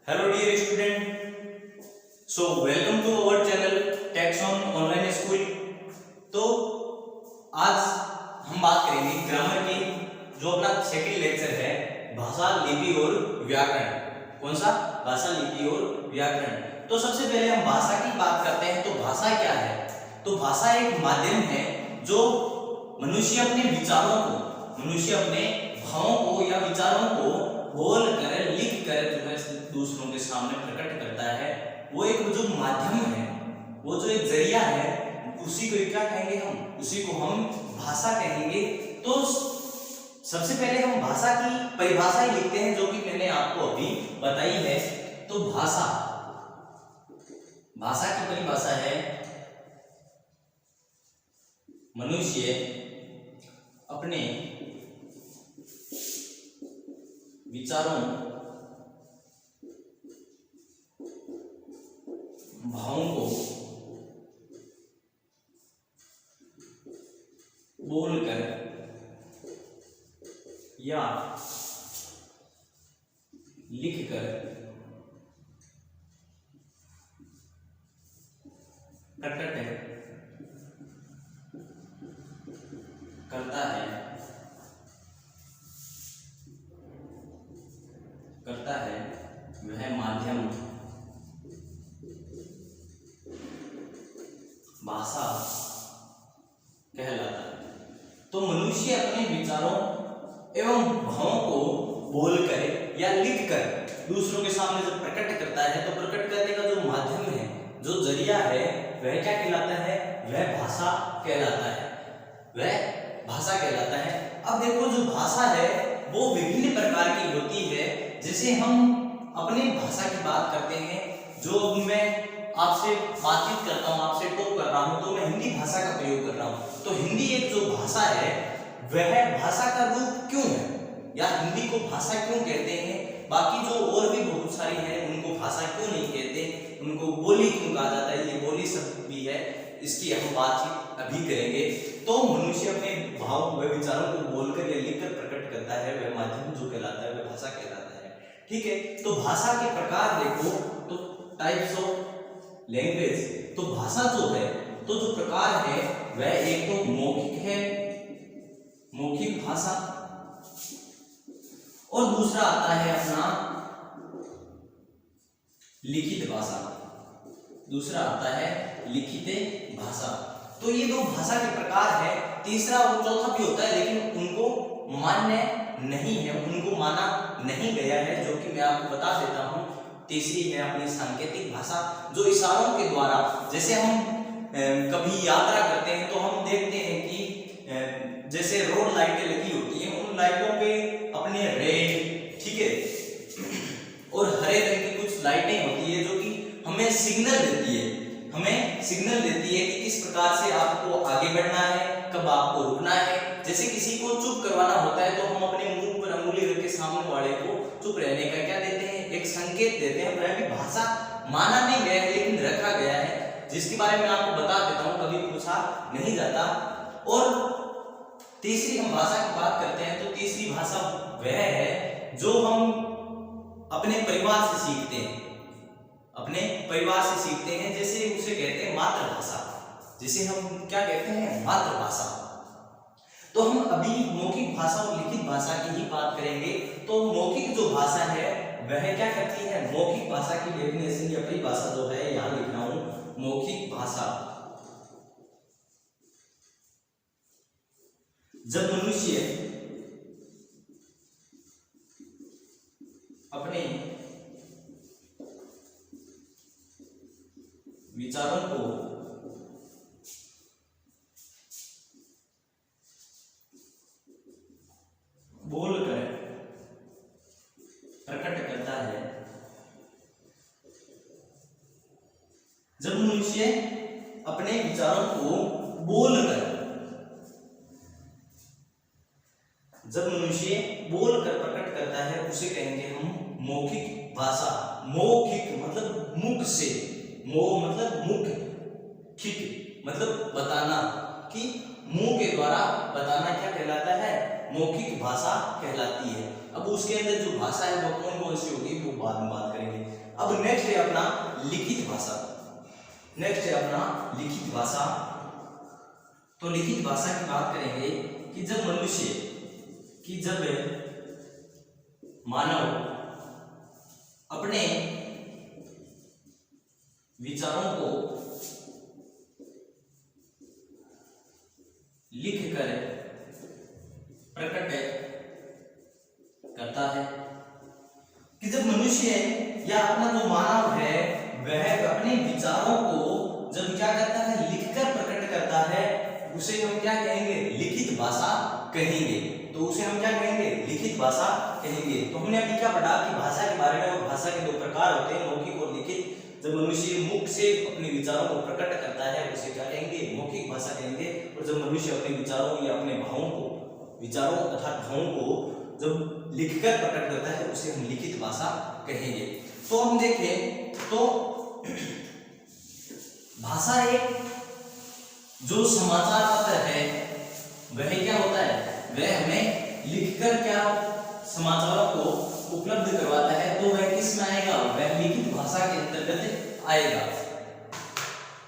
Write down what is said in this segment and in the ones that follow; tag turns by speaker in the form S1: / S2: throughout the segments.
S1: Hello dear student, so welcome to our channel Texon Online School। तो आज हम बात करेंगे ग्रामर की, जो अपना सेकंड लेक्चर है भाषा, लिपि और व्याकरण। कौन सा? भाषा, लिपि और व्याकरण। तो सबसे पहले हम भाषा की बात करते हैं। तो भाषा क्या है? तो भाषा एक माध्यम है जो मनुष्य अपने विचारों को, मनुष्य अपने भावों को या विचारों को बोल कर, लिख कर जो है दूसरों के सामने प्रकट करता है। वो एक जो माध्यम है, वो जो एक जरिया है, उसी को क्या कहेंगे हम? उसी को हम भाषा कहेंगे। तो सबसे पहले हम भाषा की परिभाषा ही लिखते हैं, जो कि मैंने आपको अभी बताई है। तो भाषा, भाषा की परिभाषा है मनुष्य अपने विचारों, भावों को बोलकर या लिखकर प्रकट करता है वह माध्यम भाषा कहलाता है। तो मनुष्य अपने विचारों एवं भावों को बोलकर या लिखकर दूसरों के सामने जब प्रकट करता है, तो प्रकट करने का जो माध्यम है, जो जरिया है, वह क्या कहलाता है? वह भाषा कहलाता है। वह भाषा कहलाता है। अब देखो, जो भाषा है वो विभिन्न प्रकार की होती है। जैसे हम अपने भाषा की बात करते हैं, जो मैं आपसे बातचीत करता हूँ, आपसे टॉक कर रहा हूँ, तो मैं हिंदी भाषा का प्रयोग कर रहा हूँ। तो हिंदी एक जो भाषा है, वह भाषा का रूप क्यों है, या हिंदी को भाषा क्यों कहते हैं? बाकी जो और भी बहुत सारी हैं, उनको भाषा क्यों नहीं कहते, उनको बोली क्यों कहा जाता है? ये बोली शब्द भी है, इसकी हम बातचीत अभी करेंगे। तो मनुष्य अपने भाव व विचारों को बोलकर या लिखकर प्रकट करता है, वह माध्यम जो कहलाता है वह भाषा कहलाता है। ठीक है। तो भाषा के प्रकार देखो, तो टाइप्स ऑफ लैंग्वेज। तो भाषा जो है, तो जो प्रकार है वह एक तो मौखिक है, मौखिक भाषा, और दूसरा आता है अपना लिखित भाषा। दूसरा आता है लिखित भाषा। तो ये दो भाषा के प्रकार है। तीसरा और चौथा भी होता है, लेकिन उनको मान्य नहीं है, उनको माना नहीं गया है, जो कि मैं आपको बता देता हूं। तीसरी है अपनी सांकेतिक भाषा, जो इशारों के द्वारा, जैसे हम कभी यात्रा करते हैं तो हम देखते हैं कि जैसे रोड लाइटें लगी होती हैं, उन लाइटों पे अपने रेड, ठीक है, और हरे रंग की कुछ लाइटें होती है, जो कि हमें सिग्नल देती है, हमें सिग्नल देती है कि किस प्रकार से आपको आगे बढ़ना है, कब आपको रुकना है। जैसे किसी को चुप करवाना होता है, तो हम अपने मुंह पर अंगुली रख के सामने वाले को चुप रहने का क्या देते हैं? एक संकेत देते हैं। वह भी भाषा माना नहीं गया है, लेकिन रखा गया है, जिसके बारे में आपको बता देता हूं, कभी पूछा नहीं जाता। और तीसरी हम भाषा की बात करते हैं, तो तीसरी भाषा वह है जो हम अपने परिवार से सीखते हैं, अपने परिवार से सीखते हैं। जैसे उसे कहते हैं मातृभाषा, जिसे हम क्या कहते हैं? मातृभाषा। तो हम अभी मौखिक भाषा और लिखित भाषा की ही बात करेंगे। तो मौखिक जो भाषा है वह क्या करती है? मौखिक भाषा की डेफिनेशन या परिभाषा जो है यहां लिख रहा हूं, मौखिक भाषा। जब मनुष्य अपने विचारों को बोलकर प्रकट करता है, जब मनुष्य अपने विचारों को बोलकर, जब मनुष्य बोलकर प्रकट करता है, उसे कहेंगे हम मौखिक भाषा। मौखिक मतलब मुख से, मो मतलब मुख, खिक मतलब बताना, कि मुंह के द्वारा बताना क्या कहलाता है? मौखिक भाषा कहलाती है। अब उसके अंदर जो भाषा है वो कौन कौन सी होगी वो बाद में बात करेंगे। अब नेक्स्ट है अपना लिखित भाषा। नेक्स्ट है अपना लिखित भाषा। तो लिखित भाषा की बात करेंगे कि जब मानव अपने विचारों को लिखकर प्रकट करता है, कि जब मनुष्य या अपना जो मानव है वह अपने विचारों को जब क्या करता है, लिखकर प्रकट करता है, उसे हम क्या कहेंगे, लिखित भाषा कहेंगे। तो उसे हम क्या कहेंगे, लिखित भाषा कहेंगे। तो हमने अभी क्या पढ़ा कि भाषा के बारे में, और भाषा के दो प्रकार होते हैं, मौखिक और लिखित। जब मनुष्य मुख से अपने विचारों को प्रकट करता है उसे क्या कहेंगे, मौखिक भाषा कहेंगे। और जब मनुष्य अपने विचारों या अपने भावों को, विचारों अर्थात भावों को जब लिखकर प्रकट करता है उसे हम लिखित भाषा कहेंगे। तो हम देखें तो भाषा एक जो समाचार पत्र है वह क्या होता है, वह हमें लिखकर क्या समाचारों को उपलब्ध करवाता है। तो वह किस में आएगा, वह लिखित भाषा के अंतर्गत आएगा।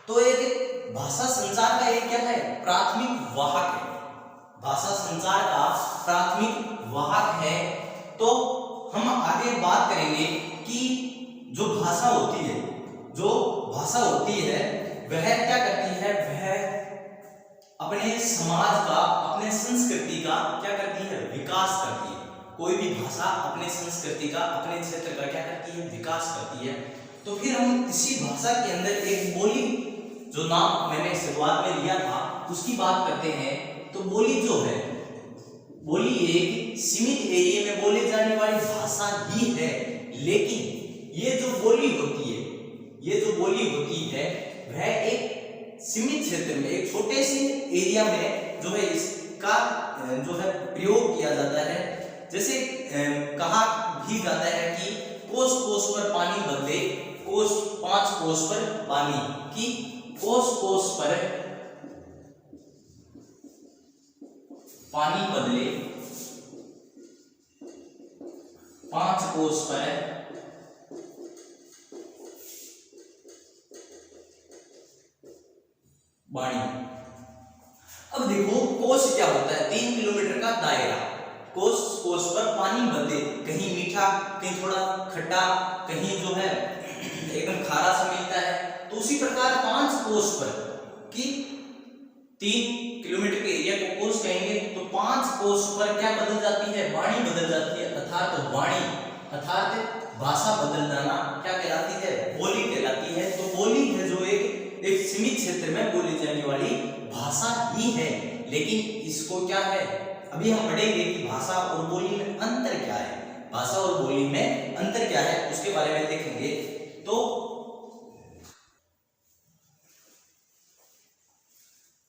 S1: तो एक भाषा संचार का एक क्या है, प्राथमिक वाहक है। भाषा संचार का प्राथमिक वाहक है। तो हम आगे बात करेंगे कि जो भाषा होती है, वह क्या करती है, वह अपने समाज का, अपने संस्कृति का क्या करती है, विकास करती है। कोई भी भाषा अपने संस्कृति का, अपने क्षेत्र का क्या करती है, विकास करती है। तो फिर हम इसी भाषा के अंदर एक बोली, जो नाम मैंने शुरुआत में लिया था, उसकी बात करते हैं। तो बोली जो है, बोली एक सीमित एरिया में बोले जाने वाली भाषा ही है। लेकिन ये जो बोली होती है वह एक सीमित क्षेत्र में, एक छोटे से एरिया में जो है इसका जो है प्रयोग किया जाता है। जैसे कहा भी जाता है कि कोस कोस पर पानी बदले, कोस 5 कोस पर पानी, कि कोस कोस पर पानी बदले 5 कोस पर वाणी। अब देखो कोस क्या होता है, 3 किलोमीटर का दायरा। कोस कोस पर पानी बदले, कहीं मीठा, कहीं थोड़ा खट्टा, कहीं जो है एकदम खारा सा मिलता है। तो उसी प्रकार 5 कोस पर, कि 3 किलोमीटर के एरिया को कोस कहेंगे, तो 5 कोस पर क्या बदल जाती है, वाणी बदल जाती है। अर्थात वाणी अर्थात भाषा बदल जाना क्या कहलाती है, बोली कहलाती है। तो बोली है जो एक सीमित क्षेत्र में बोली जाने वाली भाषा ही है। लेकिन इसको क्या है, अभी हम पढ़ेंगे कि भाषा और बोली में अंतर क्या है, भाषा और बोली में अंतर क्या है उसके बारे में देखेंगे।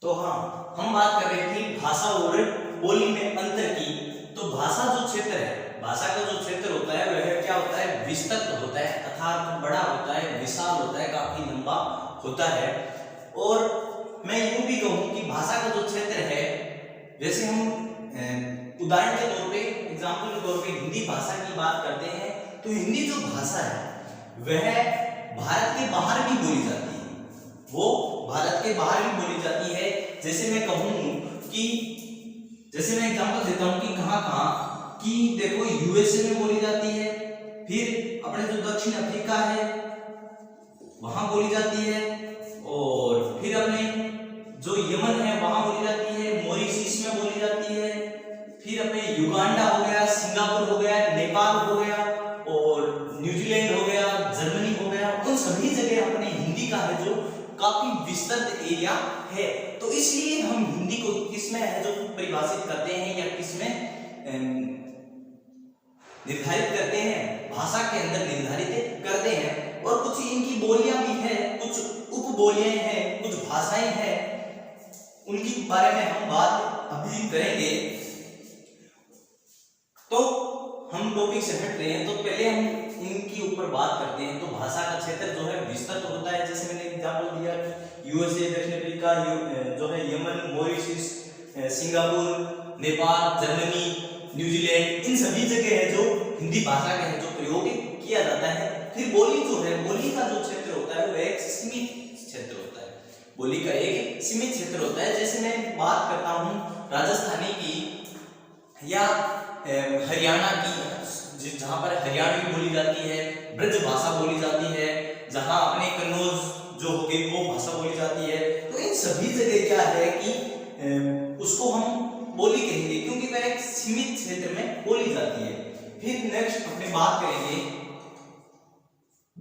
S1: तो हाँ, हम बात कर रहे थे भाषा और बोली में अंतर की। तो भाषा जो क्षेत्र है, भाषा का जो क्षेत्र होता है वह क्या होता है, विस्तृत होता है, अर्थात बड़ा होता है, विशाल होता है, काफी लंबा होता है। और मैं यूं भी कहूं कि भाषा का जो क्षेत्र है, जैसे हम उदाहरण के तौर पे, एग्जाम्पल के तौर पे हिंदी भाषा की बात करते हैं, तो हिंदी जो भाषा है वह भारत के बाहर भी बोली जाती है, वो भारत के बाहर भी बोली जाती है। जैसे मैं कहूं कि, जैसे मैं एग्जाम्पल देता हूं कि कहां कि देखो यूएसए में बोली जाती है, फिर अपने जो दक्षिण अफ्रीका है वहां बोली जाती है, और फिर अपने जो यमन है वहां बोली जाती है, मॉरिशस में बोली जाती है, फिर अपने युगांडा हो गया, सिंगापुर हो गया, नेपाल हो गया, और न्यूजीलैंड हो गया, जर्मनी हो गया। उन सभी जगह अपने हिंदी का है जो काफी विस्तृत एरिया है। तो इसलिए हम हिंदी को किसमें है जो परिभाषित करते हैं या किसमें निर्धारित करते हैं, भाषा के अंदर निर्धारित करते हैं। और कुछ इनकी बोलियां भी है, कुछ उपबोलियां हैं, कुछ भाषाएं हैं, उनके बारे में हम बात अभी करेंगे। तो हम टॉपिक से हट रहे हैं, तो पहले हम इनके ऊपर बात करते हैं। तो भाषा का क्षेत्र जो है विस्तृत होता है, जैसे मैंने एग्जांपल दिया यूएसए, दक्षिण अफ्रीका, जो है Yemen, Mauritius, Singapore, Nepal, Germany, New Zealand, इन सभी जगह है जो हिंदी भाषा का है जो प्रयोग किया जाता है। फिर बोली जो है, बोली का जो क्षेत्र होता है वो एक सीमित क्षेत्र होता है। बोली का एक सीमित क्षेत्र होता है। जैसे मैं बात करता हूँ राजस्थानी की या हरियाणा की, जहाँ पर हरियाणवी बोली जाती है, ब्रज भाषा बोली जाती है, जहाँ अपने कन्नौज जो हो गई वो भाषा बोली जाती है। तो इन सभी जगह क्या है कि उसको हम बोली कहेंगे क्योंकि वह एक सीमित क्षेत्र में बोली जाती है। फिर नेक्स्ट अपने बात करेंगे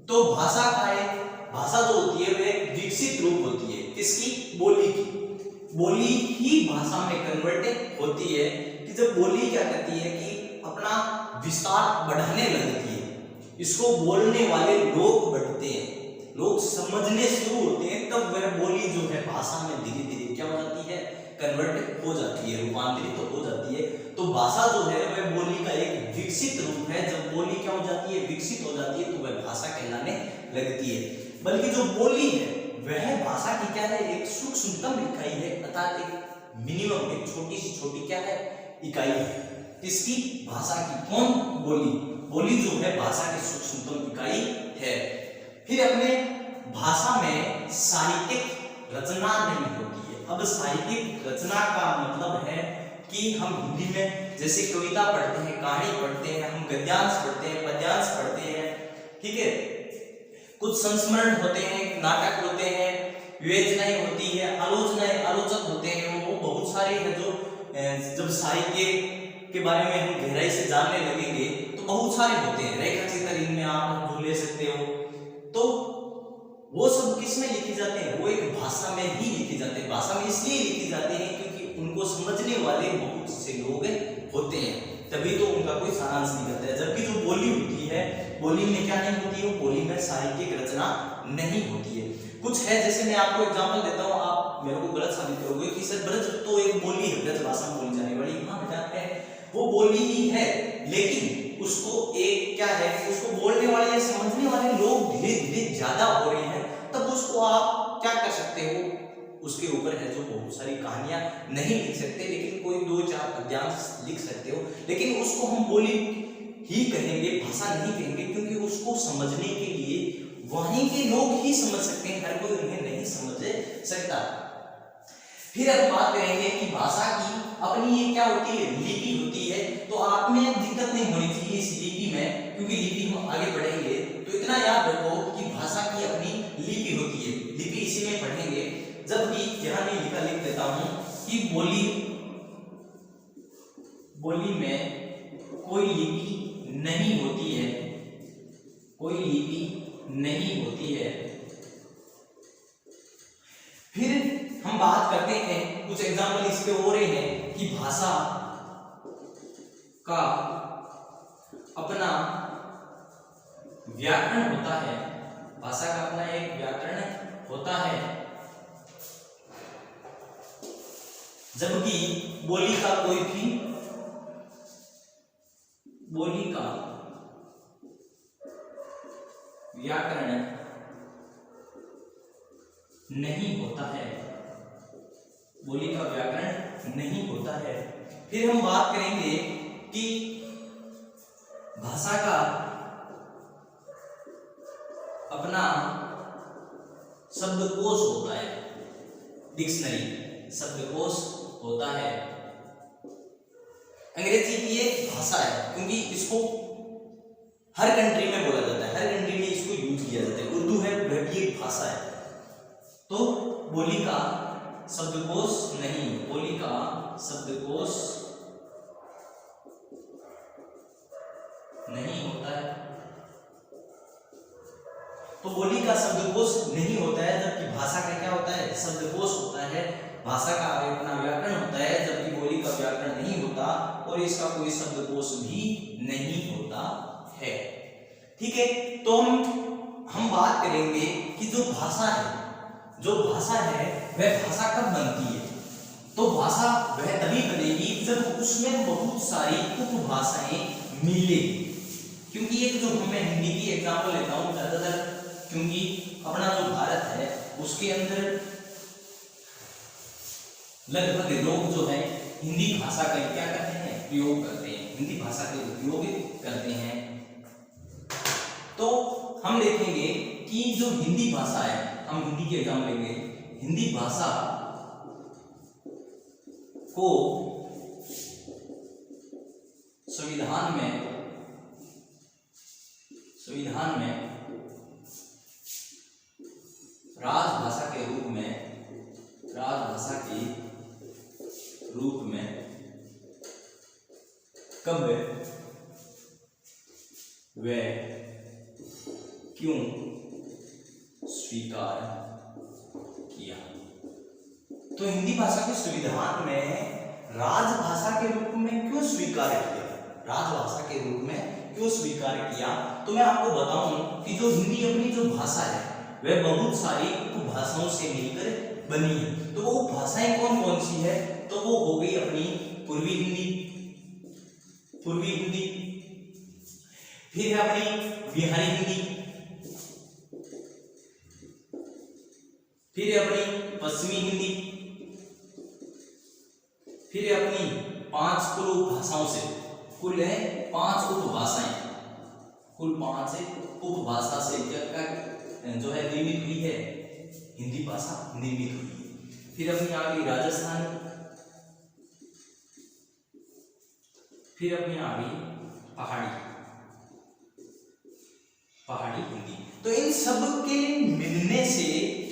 S1: तो भाषा का एक, भाषा जो होती है वह एक विकसित रूप होती है। किसकी? बोली की। बोली ही भाषा में कन्वर्ट होती है कि जब बोली क्या करती है कि अपना विस्तार बढ़ाने लगती है, इसको बोलने वाले लोग बढ़ते हैं, लोग समझने शुरू होते हैं, तब वह बोली जो है भाषा में धीरे धीरे क्या हो जाती है? कन्वर्ट हो जाती है, रूपांतरित हो जाती है। तो भाषा जो है वह बोली का एक विकसित रूप है। जब बोली क्या हो जाती है? विकसित हो जाती है, तो वह भाषा कहलाने लगती है। बल्कि जो बोली है वह भाषा की क्या है? एक सूक्ष्मतम इकाई है, अर्थात एक मिनिमम, एक छोटी सी छोटी क्या है? इकाई है। किसकी? भाषा की। कौन? बोली। बोली जो है भाषा की सूक्ष्मतम इकाई है। फिर अपने भाषा में साहित्यिक रचना नहीं होती है। अब साहित्यिक रचना का मतलब है कि हम हिंदी में जैसे कविता पढ़ते हैं, कहानी पढ़ते हैं, हम गद्यांश पढ़ते हैं, पद्यांश पढ़ते हैं, ठीक है, कुछ संस्मरण होते हैं, नाटक होते हैं, विवेचनाएं होती है, आलोचनाएं, आलोचक होते हैं, वो बहुत सारे हैं जो जब साहित्य के बारे में हम गहराई से जानने लगेंगे तो बहुत सारे होते हैं। रेखा चित्र इनमें आप जो ले सकते हो। तो वो सब किस में लिखे जाते हैं? वो एक भाषा में ही लिखे जाते हैं। भाषा में इसलिए लिखे जाते हैं क्योंकि उनको समझने वाले बहुत से लोग होते हैं, तभी तो उनका कोई सारांश निकलता है। जबकि जो बोली होती है, बोली में क्या नहीं होती है? बोली में साहित्यिक रचना नहीं होती है। कुछ है, जैसे मैं आपको एग्जांपल देता हूँ, आप मेरे को गलत साबित करोगे कि सर ब्रज तो एक बोली है, ब्रज भाषा में बोली जाने वाली। हाँ बेटा है, वो बोली ही है, लेकिन उसको एक क्या है कि उसको बोलने वाले या समझने वाले लोग धीरे धीरे ज्यादा हो रहे हैं, तब उसको आप क्या कर सकते हो? उसके ऊपर है जो बहुत सारी कहानियां नहीं लिख सकते, लेकिन कोई 2-4 पद्यांश लिख सकते हो, लेकिन उसको हम बोली ही कहेंगे, भाषा नहीं कहेंगे, क्योंकि उसको समझने के लिए वहीं के लोग ही समझ सकते हैं, हर कोई उन्हें नहीं समझ सकता। फिर अब बात करेंगे कि भाषा की अपनी ये क्या होती है? लिपि होती है। तो आप में दिक्कत नहीं होनी चाहिए इस लिपि में, क्योंकि लिपि हम आगे पढ़ेंगे। तो इतना याद रखो कि भाषा की अपनी लिपि होती है, लिपि इसी में पढ़ेंगे। जबकि यहाँ मैं लिख देता हूं कि बोली में कोई लिपि नहीं होती है, कोई लिपि नहीं होती है। फिर हम बात करते हैं, कुछ एग्जाम्पल इसके हो रहे हैं कि भाषा का अपना व्याकरण होता है, भाषा का अपना एक व्याकरण होता है, जबकि बोली का कोई भी बोली का व्याकरण नहीं होता है, बोली का व्याकरण नहीं होता है। फिर हम बात करेंगे कि भाषा का अपना शब्दकोश होता है, डिक्शनरी, शब्दकोश होता है। अंग्रेजी की एक भाषा है, क्योंकि इसको हर कंट्री में बोला जाता है, हर कंट्री में इसको यूज किया जाता है। उर्दू है, वह भी एक भाषा है। तो बोली का शब्दकोश नहीं, बोली का शब्दकोश नहीं होता है। तो बोली का शब्दकोश नहीं होता है, जबकि भाषा का क्या होता है? शब्दकोश होता है। भाषा का अपना व्याकरण होता है, जबकि बोली का व्याकरण नहीं होता और इसका कोई शब्दकोश भी नहीं होता है। ठीक है, तो हम बात करेंगे कि जो भाषा है, जो भाषा है वह भाषा कब बनती है? तो भाषा वह तभी बनेगी जब उसमें बहुत सारी उपभाषाएं मिलेगी। क्योंकि एक जो मैं हिंदी की एग्जांपल लेता हूँ ज्यादातर, क्योंकि अपना जो भारत है उसके अंदर लगभग लोग जो है हिंदी भाषा का क्या करते हैं? प्रयोग करते हैं, हिंदी भाषा का उपयोग करते हैं। तो हम देखेंगे कि जो हिंदी भाषा है, हम हिंदी के एग्जाम लेंगे, हिंदी भाषा को संविधान में राजभाषा के रूप में कब व क्यों स्वीकार किया। तो हिंदी भाषा के संविधान में राजभाषा के रूप में क्यों स्वीकार किया, राजभाषा के रूप में क्यों स्वीकार किया। तो मैं आपको बताऊं कि जो हिंदी अपनी जो भाषा है वह बहुत सारी उपभाषाओं से मिलकर बनी है। तो वो भाषाएं कौन कौन सी है, तो वो हो गई अपनी पूर्वी हिंदी, फिर है अपनी बिहारी हिंदी, फिर है अपनी पश्चिमी हिंदी, फिर है अपनी 5 कुल उपभाषाओं से, कुल है 5 उपभाषाएं, कुल 5 उपभाषा से जो है निर्मित हुई है हिंदी भाषा, निर्मित हुई है। फिर अपनी आ गई राजस्थानी, फिर अपनी आ गई पहाड़ी हिंदी। तो इन सब के मिलने से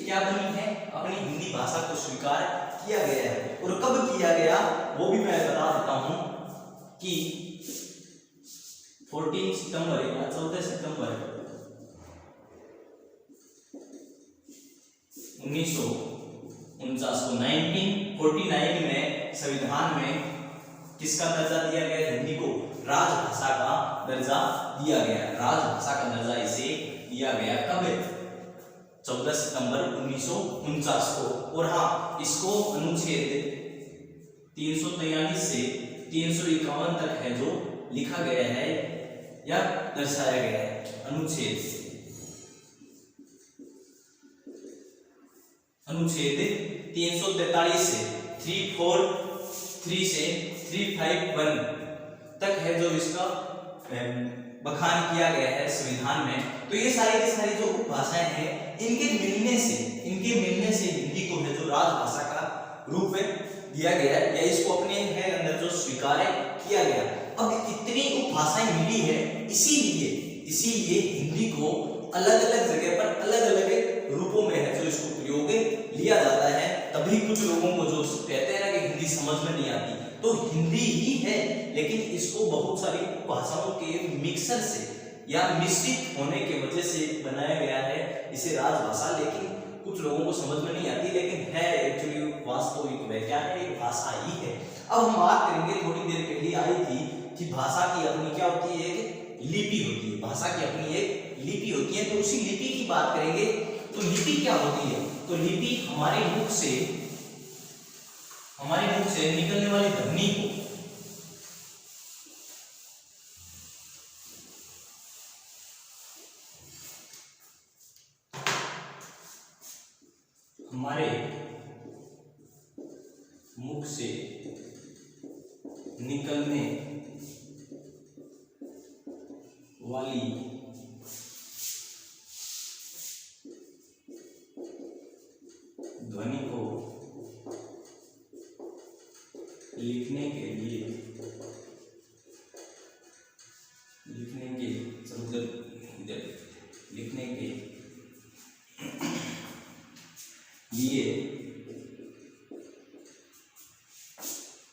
S1: क्या बनी है, अपनी हिंदी भाषा को स्वीकार किया गया है। और कब किया गया वो भी मैं बता देता हूं कि 14 सितंबर या 14 सितंबर 1949 में संविधान में किसका दर्जा दिया गया, हिंदी को राजभाषा का दर्जा दिया गया, राजभाषा का दर्जा इसे दिया गया। कब, 14 सितंबर 1949 को। और हाँ, इसको अनुच्छेद 343 से 351 तक है जो लिखा गया है या दर्शाया गया है। अनुच्छेद 343 से 343 से 351 तक है जो इसका बखान किया गया है संविधान में। तो ये सारी की सारी जो उपभाषाएं हैं इनके मिलने से हिंदी को है जो राजभाषा का रूप दिया गया है या इसको अपने है अंदर जो स्वीकार किया गया। अब इतनी उपभाषाएं मिली है, इसीलिए हिंदी को अलग अलग जगह पर अलग अलग रूपों में है जो इसको प्रयोग लिया जाता है। तभी कुछ लोगों को जो कहते हैं ना कि हिंदी समझ में नहीं आती, तो हिंदी ही है लेकिन इसको बहुत सारी भाषाओं के मिक्सर से या मिश्रित होने के वजह से बनाया गया है इसे राजभाषा। लेकिन कुछ लोगों को समझ में नहीं आती, लेकिन है एक्चुअली वास्तविक वह क्या है, एक भाषा ही है। अब हम बात करेंगे, थोड़ी देर पहले आई थी कि भाषा की अपनी क्या होती है, एक लिपि होती है, भाषा की अपनी एक लिपि होती है। तो उसी लिपि की बात करेंगे। तो लिपि क्या होती है, तो लिपि हमारे मुख से निकलने वाली ध्वनि को हमारे मुख से निकलने वाली ध्वनि को लिखने के लिए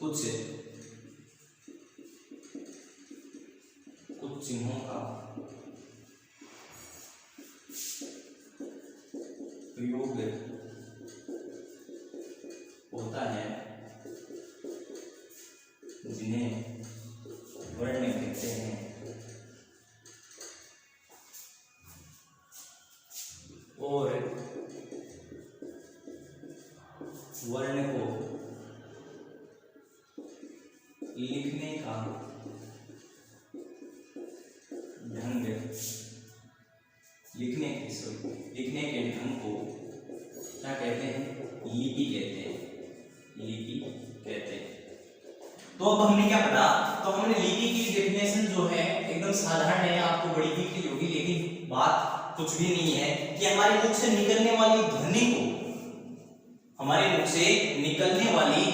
S1: कुछ चिन्हों का प्रयोग होता है जिन्हें वर्ण कहते हैं। और वर्ण को लिखने का ढंग, लिखने के ढंग को क्या कहते हैं, लिपि कहते हैं। तो अब हमने क्या पढ़ा, तो हमने लिपि की डेफिनेशन जो है एकदम साधारण है, आपको बड़ी दिख रही होगी, लेकिन बात कुछ भी नहीं है कि हमारे मुख से निकलने वाली ध्वनि को, हमारे मुख से निकलने वाली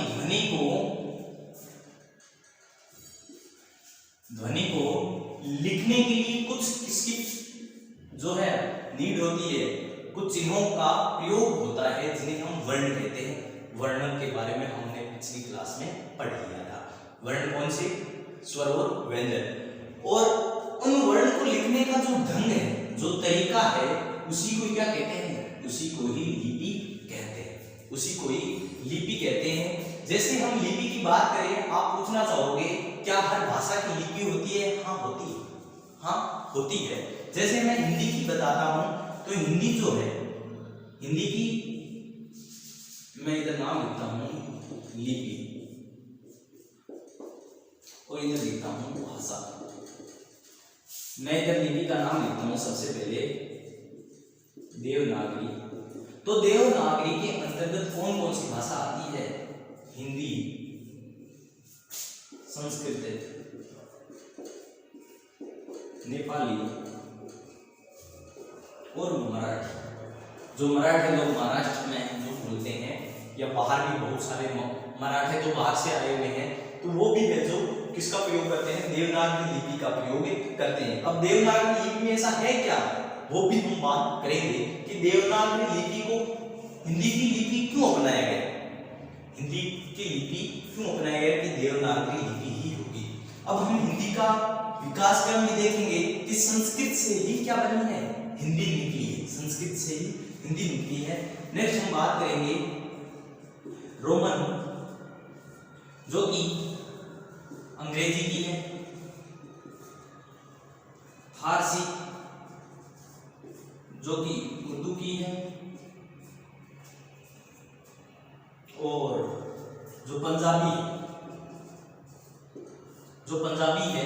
S1: ध्वनि को लिखने के लिए कुछ इसकी जो है नीड होती है, कुछ चिन्हों का प्रयोग होता है जिन्हें हम वर्ण कहते हैं। वर्णन के बारे में हमने पिछली क्लास में पढ़ लिया था। वर्ण कौन से? स्वर और व्यंजन। और उन वर्ण को लिखने का जो ढंग है, जो तरीका है, उसी को क्या कहते हैं? उसी को ही लिपि कहते हैं। उसी को ही लिपि कहते हैं। जैसे हम लिपि की बात करें, आप पूछना चाहोगे क्या हर भाषा की लिपि होती है? हाँ होती है, हाँ होती है। जैसे मैं हिंदी की बताता हूं तो हिंदी जो है, हिंदी की मैं इधर नाम लिखता हूं लिपि और इधर लिखता हूं भाषा। मैं इधर लिपि का नाम लिखता हूं सबसे पहले देवनागरी। तो देवनागरी के अंतर्गत कौन कौन सी भाषा आती है? हिंदी, संस्कृत, नेपाली और मराठी। जो मराठी लोग महाराष्ट्र में जो बोलते हैं या बाहर भी बहुत सारे मराठी तो बाहर से आए हुए हैं, तो वो भी है जो किसका प्रयोग करते हैं? देवनागरी लिपि का प्रयोग करते हैं। अब देवनागरी लिपि में ऐसा है क्या, वो भी हम बात करेंगे कि देवनागरी लिपि को हिंदी की लिपि क्यों अपनाया गया, हिंदी की लिपि क्यों अपनाया गया कि देवनागरी लिपि ही होगी। अब हम हिंदी का विकास क्रम भी देखेंगे कि संस्कृत से ही क्या बनी है? हिंदी निकली है, संस्कृत से ही हिंदी निकली है। नेक्स्ट हम बात करेंगे रोमन, जो कि अंग्रेजी की है, फारसी जो कि उर्दू की है, और जो पंजाबी है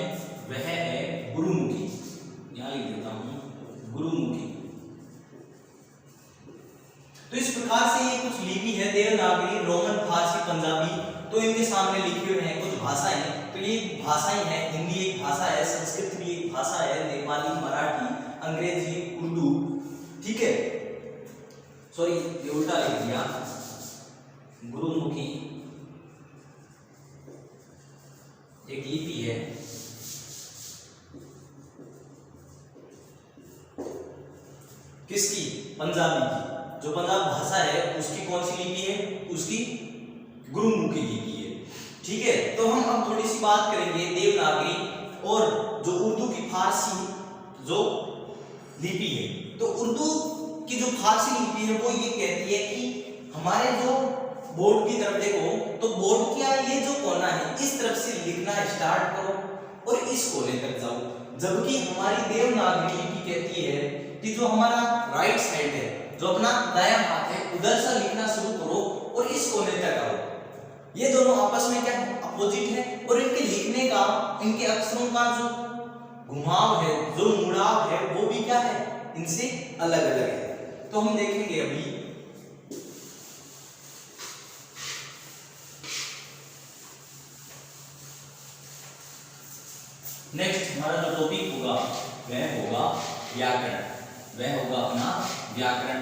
S1: वह है गुरुमुखी। यहां लिख देता हूं गुरुमुखी। तो इस प्रकार से ये कुछ लिपि है, देवनागरी, रोमन, फारसी, पंजाबी। तो इनके सामने लिखे हुए हैं कुछ भाषाएं। तो ये भाषाएं हैं, हिंदी एक भाषा है, संस्कृत भी एक भाषा है, नेपाली, मराठी, अंग्रेजी, उर्दू, ठीक है। सॉरी ये उल्टा लिख दिया, गुरुमुखी एक लिपि है। किसकी? पंजाबी की। जो पंजाब भाषा है उसकी कौन सी लिपि है? उसकी गुरुमुखी लिपि है, ठीक है। तो हम अब थोड़ी सी बात करेंगे देवनागरी और जो उर्दू की फारसी जो लिपि है। तो उर्दू की जो फारसी लिपि है वो ये कहती है कि हमारे जो बोर्ड की तरफ देखो तो बोर्ड का ये जो कोना है इस तरफ से लिखना स्टार्ट करो और इस कोने तक जाओ, जबकि हमारी देवनागरी लिपि कहती है कि जो हमारा राइट साइड है, जो अपना दायां हाथ है, उधर से लिखना शुरू करो और इस कोने तक आओ। ये दोनों आपस में क्या अपोजिट है और इनके लिखने का, इनके अक्षरों का जो घुमाव है, जो मुड़ाव है, वो भी क्या है? इनसे अलग अलग है। तो हम देखेंगे अभी नेक्स्ट हमारा जो टॉपिक होगा वह होगा व्याकरण, वह होगा अपना व्याकरण।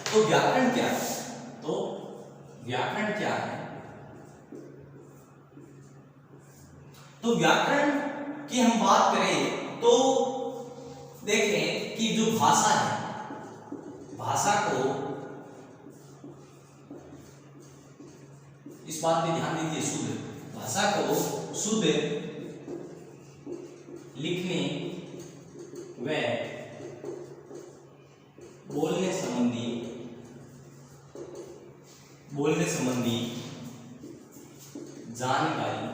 S1: तो व्याकरण क्या है? तो व्याकरण क्या है? तो व्याकरण की हम बात करें तो देखें कि जो भाषा है, भाषा को इस बात पे ध्यान दीजिए, शुद्ध भाषा को शुद्ध लिखने व बोलने संबंधी जानकारी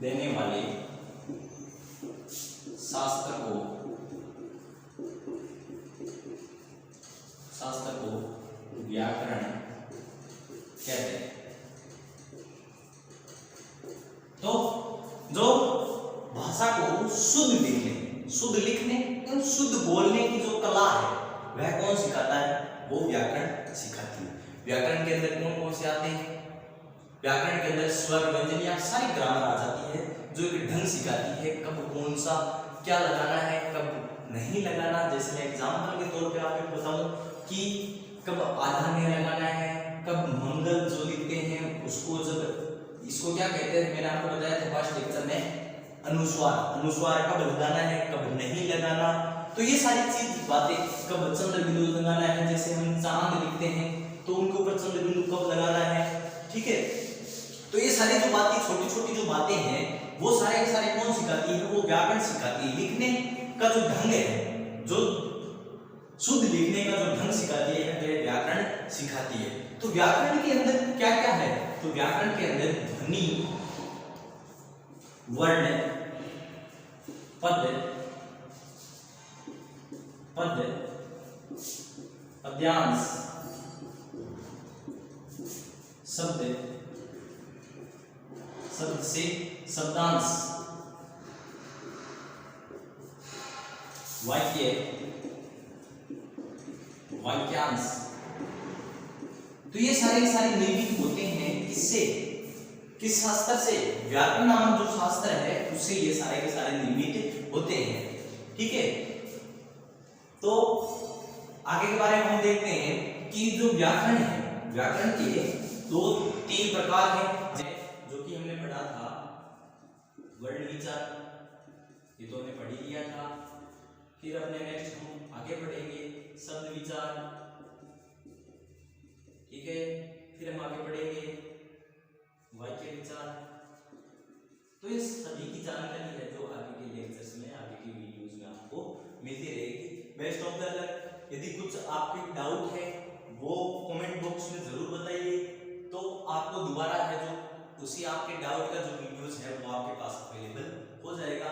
S1: देने वाले शास्त्र को व्याकरण कहते हैं। तो जो भाषा को शुद्ध लिखने और शुद्ध बोलने की जो कला है वह कौन सिखाता है? वो व्याकरण सिखाती है। व्याकरण के अंदर कौन कौन से आते हैं? व्याकरण के अंदर स्वर, व्यंजन या सारी ग्रामर आ जाती है, जो एक ढंग सिखाती है, कब कौन सा क्या लगाना है, कब नहीं लगाना। जैसे मैं एग्जाम्पल के तौर पे आपको बताऊं कि कब आधा में लगाना है, कब मंगल जो लिखते हैं उसको, जब इसको क्या कहते हैं, मैंने आपको बताया था फर्स्ट लेक्चर में, अनुस्वार। अनुस्वार कब लगाना है, कब नहीं लगाना। तो ये सारी चीज बातें, कब चंद्र बिंदु लगाना है, जैसे हम चांद लिखते हैं तो उनके ऊपर चंद्र बिंदु कब लगाना है, ठीक है। तो ये सारी जो बातें, छोटी छोटी जो बातें हैं, वो सारे के सारे कौन सिखाती है, वो व्याकरण सिखाती है। लिखने का जो ढंग है, जो शुद्ध लिखने का जो ढंग सिखाती है, वह व्याकरण सिखाती है। तो व्याकरण के अंदर क्या क्या है, तो व्याकरण के अंदर ध्वनि, वर्ण, पद, पद्यांश, शब्द, शब्द से शब्दांश, वाक्य, वाक्यांश। तो ये सारे निर्मित होते हैं किससे, किस शास्त्र से, व्याकरण नामक जो शास्त्र है उससे ये सारे के सारे निर्मित होते हैं, ठीक है। तो आगे के बारे में हम देखते हैं कि जो व्याकरण है, व्याकरण के दो तीन प्रकार हैं, जो कि हमने पढ़ा था। वर्ण विचार, ये तो हमने पढ़ ही लिया था। फिर अपने नेक्स्ट हम आगे पढ़ेंगे शब्द विचार, ठीक है। फिर हम आगे पढ़ेंगे वाक्य विचार। तो इस सभी की जानकारी है जो आगे के लेक्चर्स में, आगे की वीडियोस में आपको मिलती रहेगी। Best of the luck. यदि कुछ आपके डाउट है वो कमेंट बॉक्स में जरूर बताइए, तो आपको दोबारा है जो उसी आपके डाउट का जो वीडियोस है वो आपके पास अवेलेबल हो जाएगा।